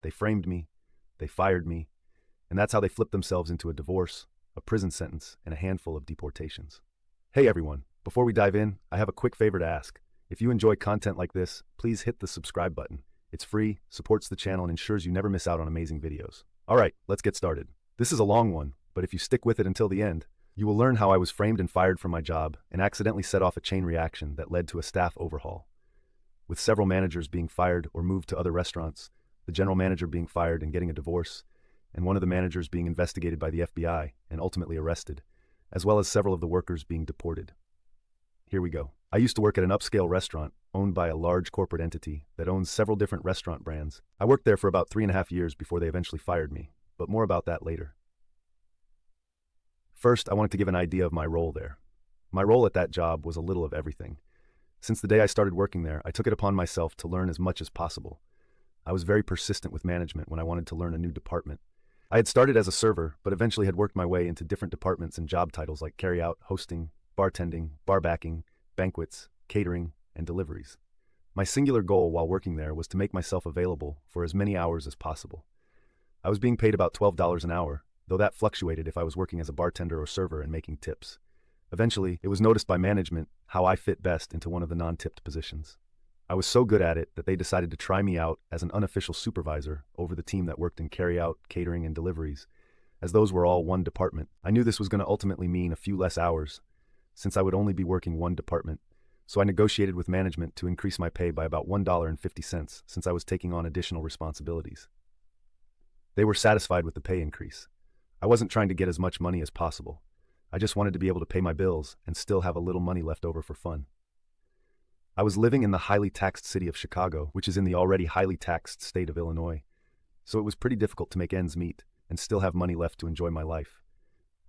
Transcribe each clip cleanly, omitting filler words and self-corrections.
They framed me, they fired me, and that's how they flipped themselves into a divorce, a prison sentence, and a handful of deportations. Hey everyone, before we dive in, I have a quick favor to ask. If you enjoy content like this, please hit the subscribe button. It's free, supports the channel, and ensures you never miss out on amazing videos. Alright, let's get started. This is a long one, but if you stick with it until the end, you will learn how I was framed and fired from my job and accidentally set off a chain reaction that led to a staff overhaul. With several managers being fired or moved to other restaurants, the general manager being fired and getting a divorce, and one of the managers being investigated by the FBI and ultimately arrested, as well as several of the workers being deported. Here we go. I used to work at an upscale restaurant owned by a large corporate entity that owns several different restaurant brands. I worked there for about 3.5 years before they eventually fired me, but more about that later. First, I wanted to give an idea of my role there. My role at that job was a little of everything. Since the day I started working there, I took it upon myself to learn as much as possible. I was very persistent with management when I wanted to learn a new department. I had started as a server, but eventually had worked my way into different departments and job titles like carry-out, hosting, bartending, bar backing, banquets, catering, and deliveries. My singular goal while working there was to make myself available for as many hours as possible. I was being paid about $12 an hour, though that fluctuated if I was working as a bartender or server and making tips. Eventually, it was noticed by management how I fit best into one of the non-tipped positions. I was so good at it that they decided to try me out as an unofficial supervisor over the team that worked in carry-out, catering, and deliveries. As those were all one department, I knew this was going to ultimately mean a few less hours, since I would only be working one department, so I negotiated with management to increase my pay by about $1.50 since I was taking on additional responsibilities. They were satisfied with the pay increase. I wasn't trying to get as much money as possible. I just wanted to be able to pay my bills and still have a little money left over for fun. I was living in the highly taxed city of Chicago, which is in the already highly taxed state of Illinois, so it was pretty difficult to make ends meet and still have money left to enjoy my life.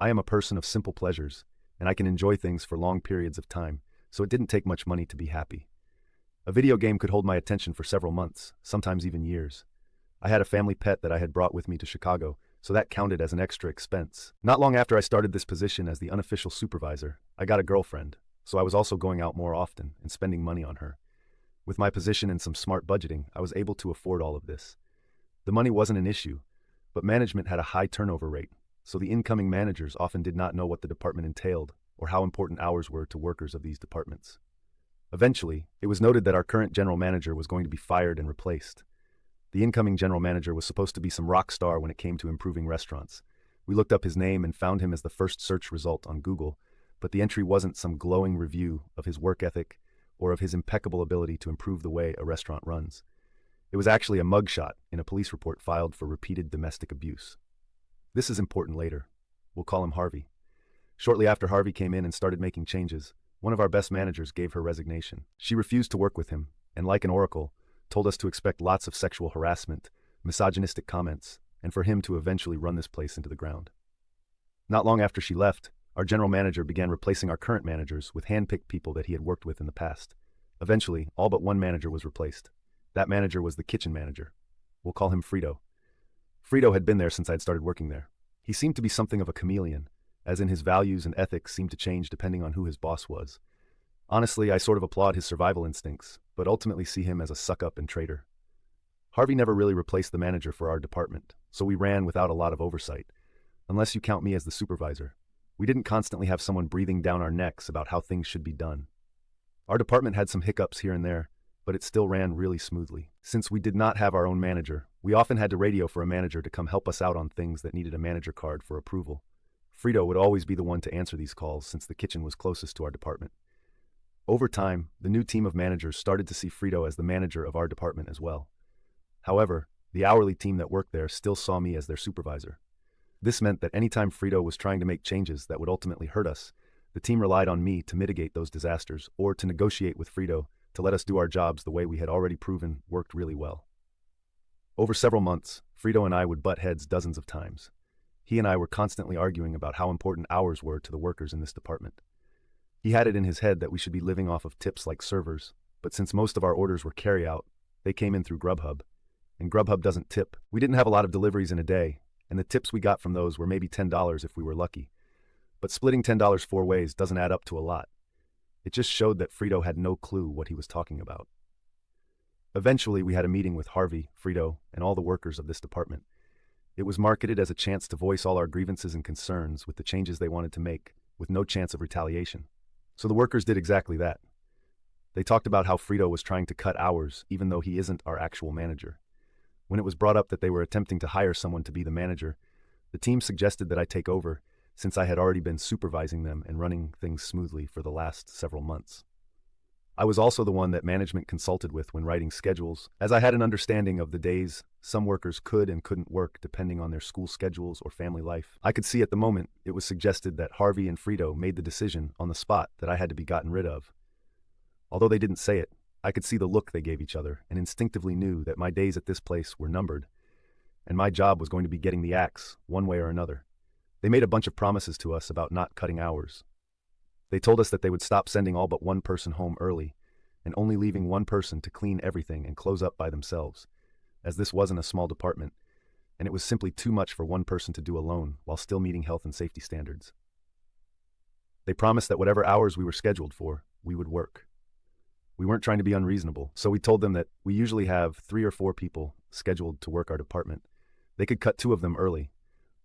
I am a person of simple pleasures, and I can enjoy things for long periods of time, so it didn't take much money to be happy. A video game could hold my attention for several months, sometimes even years. I had a family pet that I had brought with me to Chicago, so that counted as an extra expense. Not long after I started this position as the unofficial supervisor, I got a girlfriend, so I was also going out more often and spending money on her. With my position and some smart budgeting, I was able to afford all of this. The money wasn't an issue, but management had a high turnover rate, so the incoming managers often did not know what the department entailed or how important hours were to workers of these departments. Eventually, it was noted that our current general manager was going to be fired and replaced. The incoming general manager was supposed to be some rock star when it came to improving restaurants. We looked up his name and found him as the first search result on Google, but the entry wasn't some glowing review of his work ethic or of his impeccable ability to improve the way a restaurant runs. It was actually a mugshot in a police report filed for repeated domestic abuse. This is important later. We'll call him Harvey. Shortly after Harvey came in and started making changes, one of our best managers gave her resignation. She refused to work with him, and like an oracle, told us to expect lots of sexual harassment, misogynistic comments, and for him to eventually run this place into the ground. Not long after she left, our general manager began replacing our current managers with hand-picked people that he had worked with in the past. Eventually, all but one manager was replaced. That manager was the kitchen manager. We'll call him Frito. Frito had been there since I'd started working there. He seemed to be something of a chameleon, as in his values and ethics seemed to change depending on who his boss was. Honestly, I sort of applaud his survival instincts, but ultimately see him as a suck-up and traitor. Harvey never really replaced the manager for our department, so we ran without a lot of oversight, unless you count me as the supervisor. We didn't constantly have someone breathing down our necks about how things should be done. Our department had some hiccups here and there, but it still ran really smoothly. Since we did not have our own manager, we often had to radio for a manager to come help us out on things that needed a manager card for approval. Frito would always be the one to answer these calls since the kitchen was closest to our department. Over time, the new team of managers started to see Frito as the manager of our department as well. However, the hourly team that worked there still saw me as their supervisor. This meant that anytime Frito was trying to make changes that would ultimately hurt us, the team relied on me to mitigate those disasters or to negotiate with Frito to let us do our jobs the way we had already proven worked really well. Over several months, Frito and I would butt heads dozens of times. He and I were constantly arguing about how important hours were to the workers in this department. He had it in his head that we should be living off of tips like servers, but since most of our orders were carry-out, they came in through Grubhub, and Grubhub doesn't tip. We didn't have a lot of deliveries in a day, and the tips we got from those were maybe $10 if we were lucky. But splitting $10 four ways doesn't add up to a lot. It just showed that Frito had no clue what he was talking about. Eventually, we had a meeting with Harvey, Frito, and all the workers of this department. It was marketed as a chance to voice all our grievances and concerns with the changes they wanted to make, with no chance of retaliation. So the workers did exactly that. They talked about how Frito was trying to cut hours, even though he isn't our actual manager. When it was brought up that they were attempting to hire someone to be the manager, the team suggested that I take over, since I had already been supervising them and running things smoothly for the last several months. I was also the one that management consulted with when writing schedules, as I had an understanding of the days some workers could and couldn't work depending on their school schedules or family life. I could see at the moment it was suggested that Harvey and Frito made the decision on the spot that I had to be gotten rid of. Although they didn't say it, I could see the look they gave each other and instinctively knew that my days at this place were numbered, and my job was going to be getting the axe one way or another. They made a bunch of promises to us about not cutting hours. They told us that they would stop sending all but one person home early and only leaving one person to clean everything and close up by themselves, as this wasn't a small department, and it was simply too much for one person to do alone while still meeting health and safety standards. They promised that whatever hours we were scheduled for, we would work. We weren't trying to be unreasonable, so we told them that we usually have 3 or 4 people scheduled to work our department. They could cut 2 of them early,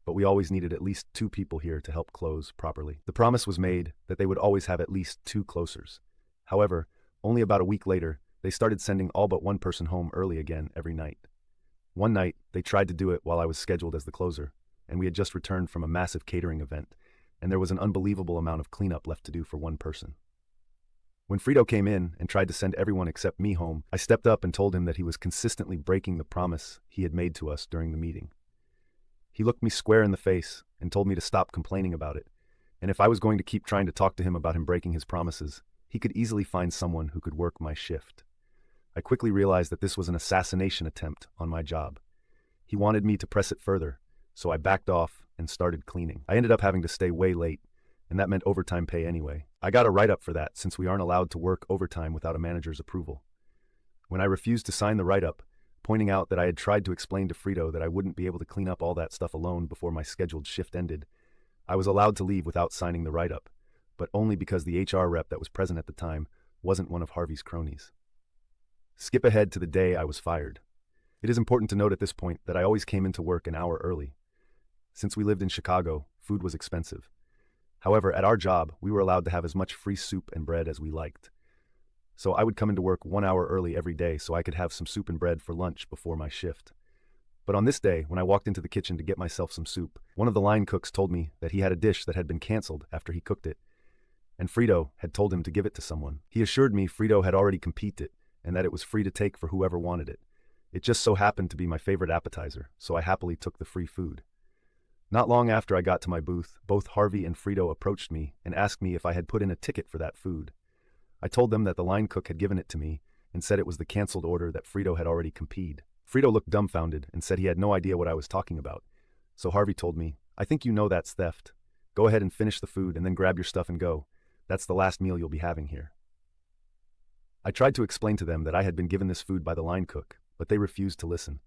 but we always needed at least 2 people here to help close properly. The promise was made that they would always have at least 2 closers. However, only about a week later, they started sending all but one person home early again every night. One night, they tried to do it while I was scheduled as the closer, and we had just returned from a massive catering event, and there was an unbelievable amount of cleanup left to do for one person. When Frito came in and tried to send everyone except me home, I stepped up and told him that he was consistently breaking the promise he had made to us during the meeting. He looked me square in the face and told me to stop complaining about it, and if I was going to keep trying to talk to him about him breaking his promises, he could easily find someone who could work my shift. I quickly realized that this was an assassination attempt on my job. He wanted me to press it further, so I backed off and started cleaning. I ended up having to stay way late, and that meant overtime pay anyway. I got a write-up for that since we aren't allowed to work overtime without a manager's approval. When I refused to sign the write-up, pointing out that I had tried to explain to Frito that I wouldn't be able to clean up all that stuff alone before my scheduled shift ended, I was allowed to leave without signing the write-up, but only because the HR rep that was present at the time wasn't one of Harvey's cronies. Skip ahead to the day I was fired. It is important to note at this point that I always came into work an hour early. Since we lived in Chicago, food was expensive. However, at our job, we were allowed to have as much free soup and bread as we liked. So I would come into work 1 hour early every day so I could have some soup and bread for lunch before my shift. But on this day, when I walked into the kitchen to get myself some soup, one of the line cooks told me that he had a dish that had been canceled after he cooked it, and Frito had told him to give it to someone. He assured me Frito had already completed it and that it was free to take for whoever wanted it. It just so happened to be my favorite appetizer, so I happily took the free food. Not long after I got to my booth, both Harvey and Frito approached me and asked me if I had put in a ticket for that food. I told them that the line cook had given it to me and said it was the canceled order that Frito had already completed. Frito looked dumbfounded and said he had no idea what I was talking about. So Harvey told me, "I think you know that's theft. Go ahead and finish the food and then grab your stuff and go. That's the last meal you'll be having here." I tried to explain to them that I had been given this food by the line cook, but they refused to listen.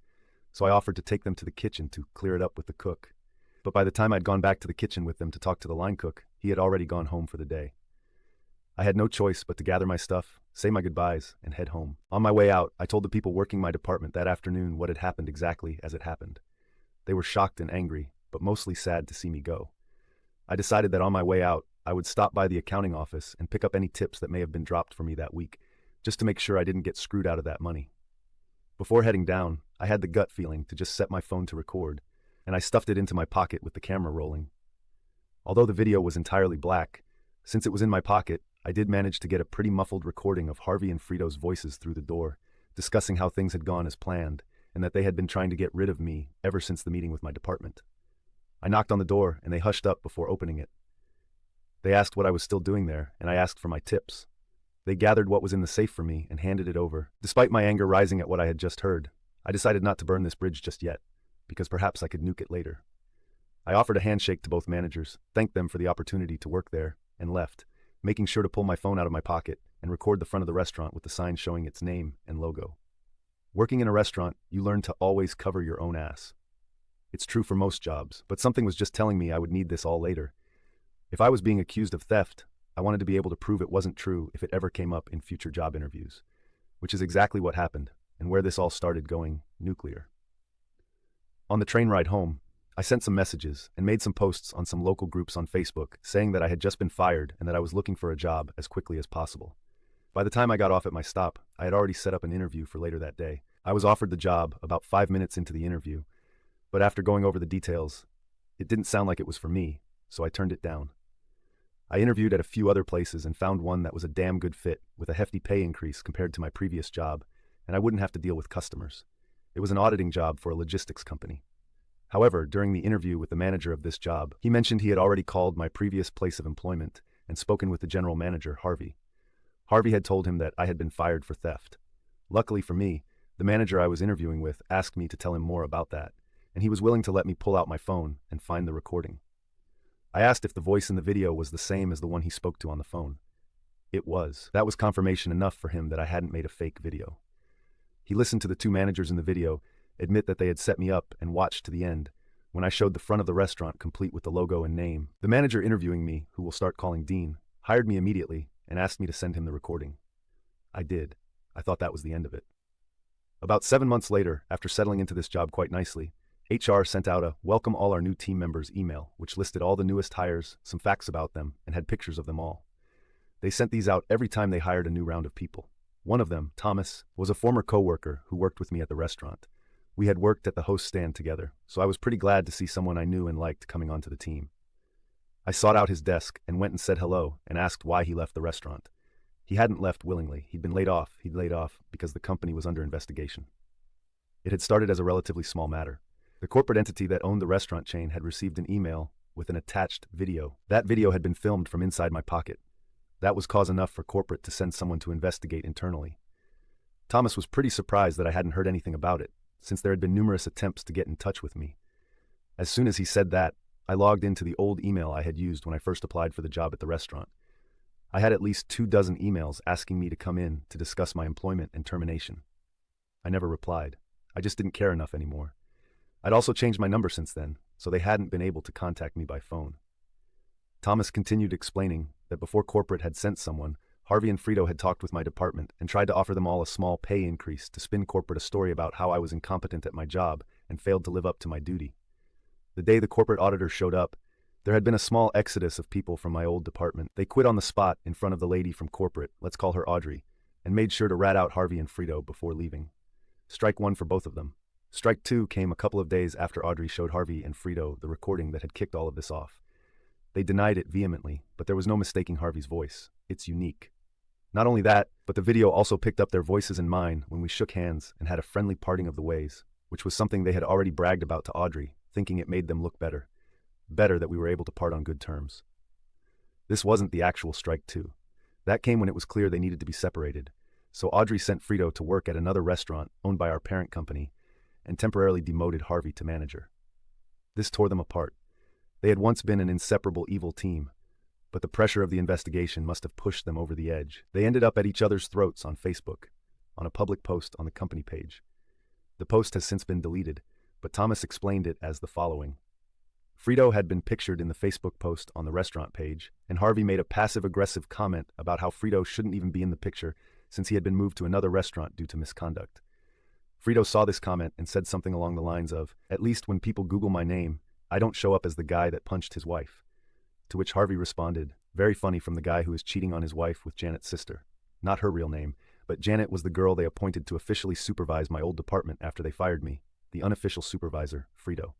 So I offered to take them to the kitchen to clear it up with the cook. But by the time I'd gone back to the kitchen with them to talk to the line cook, he had already gone home for the day. I had no choice but to gather my stuff, say my goodbyes, and head home. On my way out, I told the people working my department that afternoon what had happened exactly as it happened. They were shocked and angry, but mostly sad to see me go. I decided that on my way out, I would stop by the accounting office and pick up any tips that may have been dropped for me that week, just to make sure I didn't get screwed out of that money. Before heading down, I had the gut feeling to just set my phone to record, and I stuffed it into my pocket with the camera rolling. Although the video was entirely black, since it was in my pocket, I did manage to get a pretty muffled recording of Harvey and Frito's voices through the door, discussing how things had gone as planned, and that they had been trying to get rid of me ever since the meeting with my department. I knocked on the door, and they hushed up before opening it. They asked what I was still doing there, and I asked for my tips. They gathered what was in the safe for me and handed it over. Despite my anger rising at what I had just heard, I decided not to burn this bridge just yet, because perhaps I could nuke it later. I offered a handshake to both managers, thanked them for the opportunity to work there, and left, making sure to pull my phone out of my pocket and record the front of the restaurant with the sign showing its name and logo. Working in a restaurant, you learn to always cover your own ass. It's true for most jobs, but something was just telling me I would need this all later. If I was being accused of theft, I wanted to be able to prove it wasn't true if it ever came up in future job interviews, which is exactly what happened, and and where this all started going nuclear. On the train ride home, I sent some messages and made some posts on some local groups on Facebook saying that I had just been fired and that I was looking for a job as quickly as possible. By the time I got off at my stop, I had already set up an interview for later that day. I was offered the job about 5 minutes into the interview, but after going over the details, it didn't sound like it was for me, so I turned it down. I interviewed at a few other places and found one that was a damn good fit with a hefty pay increase compared to my previous job, and I wouldn't have to deal with customers. It was an auditing job for a logistics company. However, during the interview with the manager of this job, he mentioned he had already called my previous place of employment and spoken with the general manager, Harvey. Harvey had told him that I had been fired for theft. Luckily for me, the manager I was interviewing with asked me to tell him more about that, and he was willing to let me pull out my phone and find the recording. I asked if the voice in the video was the same as the one he spoke to on the phone. It was. That was confirmation enough for him that I hadn't made a fake video. He listened to the two managers in the video admit that they had set me up and watched to the end when I showed the front of the restaurant complete with the logo and name. The manager interviewing me, who we'll start calling Dean, hired me immediately and asked me to send him the recording. I did. I thought that was the end of it. About 7 months later, after settling into this job quite nicely, HR sent out a "Welcome all our new team members" email, which listed all the newest hires, some facts about them, and had pictures of them all. They sent these out every time they hired a new round of people. One of them, Thomas, was a former coworker who worked with me at the restaurant. We had worked at the host stand together, so I was pretty glad to see someone I knew and liked coming onto the team. I sought out his desk and went and said hello and asked why he left the restaurant. He hadn't left willingly. He'd been laid off. He'd laid off because the company was under investigation. It had started as a relatively small matter. The corporate entity that owned the restaurant chain had received an email with an attached video. That video had been filmed from inside my pocket. That was cause enough for corporate to send someone to investigate internally. Thomas was pretty surprised that I hadn't heard anything about it, since there had been numerous attempts to get in touch with me. As soon as he said that, I logged into the old email I had used when I first applied for the job at the restaurant. I had at least 24 emails asking me to come in to discuss my employment and termination. I never replied. I just didn't care enough anymore. I'd also changed my number since then, so they hadn't been able to contact me by phone. Thomas continued explaining that before corporate had sent someone, Harvey and Frito had talked with my department and tried to offer them all a small pay increase to spin corporate a story about how I was incompetent at my job and failed to live up to my duty. The day the corporate auditor showed up, there had been a small exodus of people from my old department. They quit on the spot in front of the lady from corporate, let's call her Audrey, and made sure to rat out Harvey and Frito before leaving. Strike one for both of them. Strike two came a couple of days after Audrey showed Harvey and Frito the recording that had kicked all of this off. They denied it vehemently, but there was no mistaking Harvey's voice. It's unique. Not only that, but the video also picked up their voices and mine when we shook hands and had a friendly parting of the ways, which was something they had already bragged about to Audrey, thinking it made them look better. Better that we were able to part on good terms. This wasn't the actual strike two. That came when it was clear they needed to be separated, so Audrey sent Frito to work at another restaurant owned by our parent company and temporarily demoted Harvey to manager. This tore them apart. They had once been an inseparable evil team, but the pressure of the investigation must have pushed them over the edge. They ended up at each other's throats on Facebook, on a public post on the company page. The post has since been deleted, but Thomas explained it as the following. Frito had been pictured in the Facebook post on the restaurant page, and Harvey made a passive-aggressive comment about how Frito shouldn't even be in the picture since he had been moved to another restaurant due to misconduct. Frito saw this comment and said something along the lines of, "At least when people Google my name, I don't show up as the guy that punched his wife." To which Harvey responded, "Very funny from the guy who is cheating on his wife with Janet's sister." Not her real name, but Janet was the girl they appointed to officially supervise my old department after they fired me, the unofficial supervisor, Frito.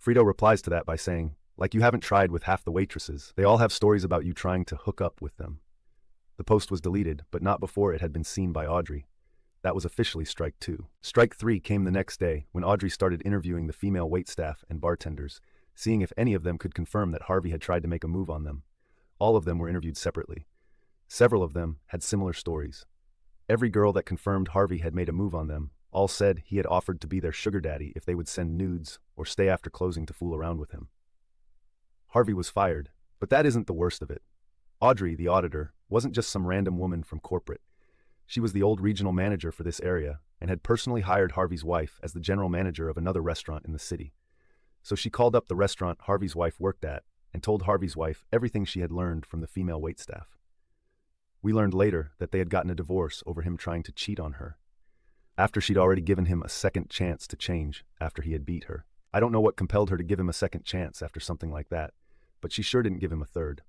Frito replies to that by saying, "Like you haven't tried with half the waitresses. They all have stories about you trying to hook up with them." The post was deleted, but not before it had been seen by Audrey. That was officially strike two. Strike three came the next day when Audrey started interviewing the female waitstaff and bartenders, seeing if any of them could confirm that Harvey had tried to make a move on them. All of them were interviewed separately. Several of them had similar stories. Every girl that confirmed Harvey had made a move on them all said he had offered to be their sugar daddy if they would send nudes or stay after closing to fool around with him. Harvey was fired, but that isn't the worst of it. Audrey, the auditor, wasn't just some random woman from corporate. She was the old regional manager for this area and had personally hired Harvey's wife as the general manager of another restaurant in the city. So she called up the restaurant Harvey's wife worked at and told Harvey's wife everything she had learned from the female waitstaff. We learned later that they had gotten a divorce over him trying to cheat on her. after she'd already given him a second chance to change after he had beat her. I don't know what compelled her to give him a second chance after something like that, but she sure didn't give him a third.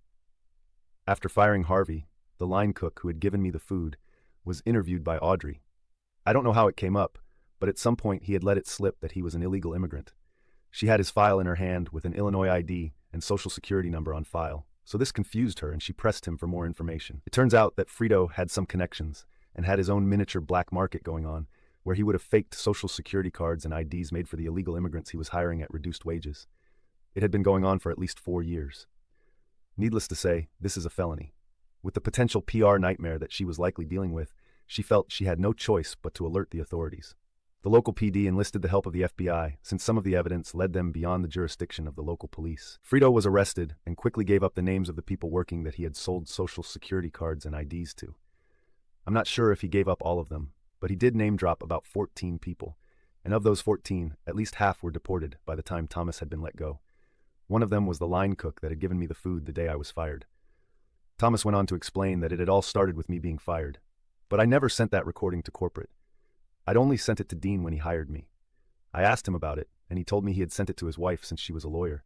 After firing Harvey, the line cook who had given me the food was interviewed by Audrey. I don't know how it came up, but at some point he had let it slip that he was an illegal immigrant. She had his file in her hand with an Illinois ID and social security number on file, so this confused her and she pressed him for more information. It turns out that Frito had some connections and had his own miniature black market going on, where he would have faked social security cards and IDs made for the illegal immigrants he was hiring at reduced wages. It had been going on for at least 4 years. Needless to say, this is a felony. With the potential PR nightmare that she was likely dealing with, she felt she had no choice but to alert the authorities. The local PD enlisted the help of the FBI, since some of the evidence led them beyond the jurisdiction of the local police. Frito was arrested and quickly gave up the names of the people working that he had sold social security cards and IDs to. I'm not sure if he gave up all of them, but he did name drop about 14 people, and of those 14, at least half were deported by the time Thomas had been let go. One of them was the line cook that had given me the food the day I was fired. Thomas went on to explain that it had all started with me being fired, but I never sent that recording to corporate. I'd only sent it to Dean when he hired me. I asked him about it, and he told me he had sent it to his wife since she was a lawyer.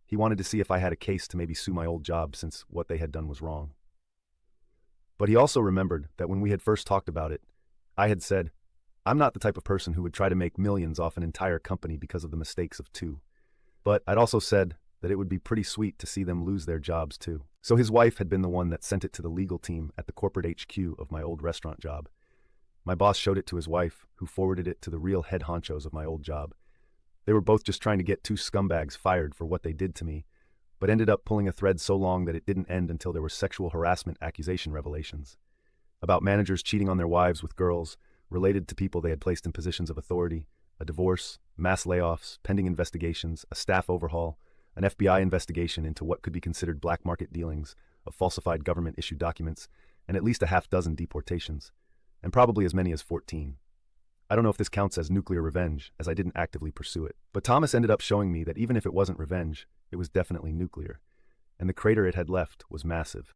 He wanted to see if I had a case to maybe sue my old job since what they had done was wrong. But he also remembered that when we had first talked about it, I had said, I'm not the type of person who would try to make millions off an entire company because of the mistakes of two. But I'd also said that it would be pretty sweet to see them lose their jobs too. So his wife had been the one that sent it to the legal team at the corporate HQ of my old restaurant job. My boss showed it to his wife, who forwarded it to the real head honchos of my old job. They were both just trying to get two scumbags fired for what they did to me, but ended up pulling a thread so long that it didn't end until there were sexual harassment accusation revelations about managers cheating on their wives with girls, related to people they had placed in positions of authority, a divorce, mass layoffs, pending investigations, a staff overhaul, an FBI investigation into what could be considered black market dealings of falsified government-issued documents, and at least a half-dozen deportations, and probably as many as 14. I don't know if this counts as nuclear revenge, as I didn't actively pursue it, but Thomas ended up showing me that even if it wasn't revenge, it was definitely nuclear, and the crater it had left was massive.